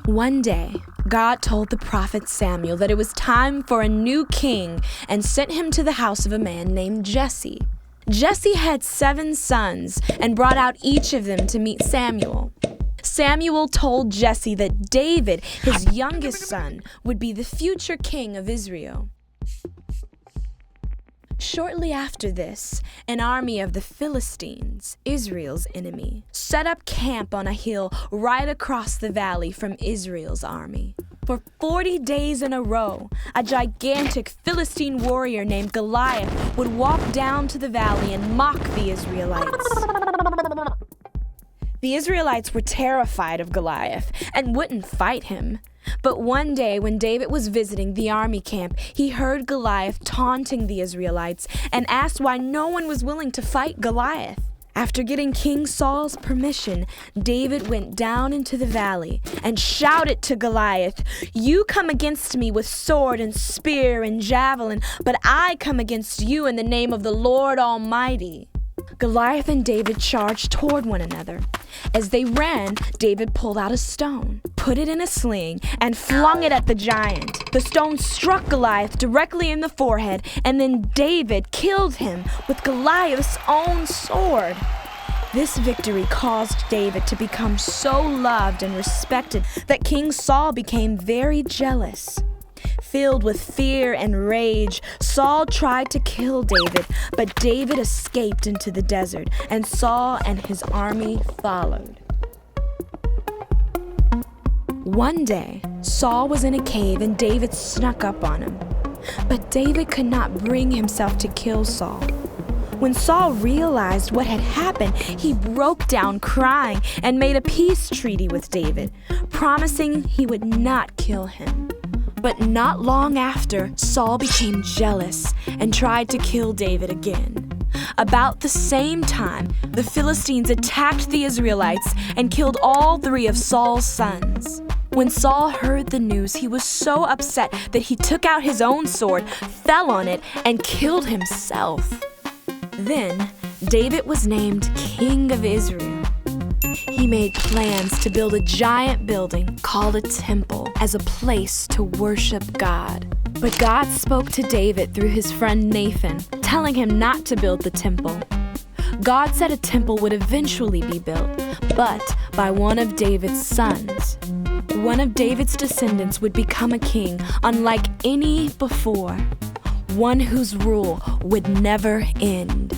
One day, God told the prophet Samuel that it was time for a new king and sent him to the house of a man named Jesse. Jesse had 7 sons and brought out each of them to meet Samuel. Samuel told Jesse that David, his youngest son, would be the future king of Israel. Shortly after this, an army of the Philistines, Israel's enemy, set up camp on a hill right across the valley from Israel's army. For 40 days in a row, a gigantic Philistine warrior named Goliath would walk down to the valley and mock the Israelites. The Israelites were terrified of Goliath and wouldn't fight him. But one day when David was visiting the army camp, he heard Goliath taunting the Israelites and asked why no one was willing to fight Goliath. After getting King Saul's permission, David went down into the valley and shouted to Goliath, "You come against me with sword and spear and javelin, but I come against you in the name of the Lord Almighty." Goliath and David charged toward one another. As they ran, David pulled out a stone, put it in a sling, and flung it at the giant. The stone struck Goliath directly in the forehead, and then David killed him with Goliath's own sword. This victory caused David to become so loved and respected that King Saul became very jealous. Filled with fear and rage, Saul tried to kill David, but David escaped into the desert, and Saul and his army followed. One day, Saul was in a cave and David snuck up on him. But David could not bring himself to kill Saul. When Saul realized what had happened, he broke down crying and made a peace treaty with David, promising he would not kill him. But not long after, Saul became jealous and tried to kill David again. About the same time, the Philistines attacked the Israelites and killed all 3 of Saul's sons. When Saul heard the news, he was so upset that he took out his own sword, fell on it, and killed himself. Then, David was named King of Israel. He made plans to build a giant building called a temple as a place to worship God. But God spoke to David through his friend Nathan, telling him not to build the temple. God said a temple would eventually be built, but by one of David's sons. One of David's descendants would become a king unlike any before, one whose rule would never end.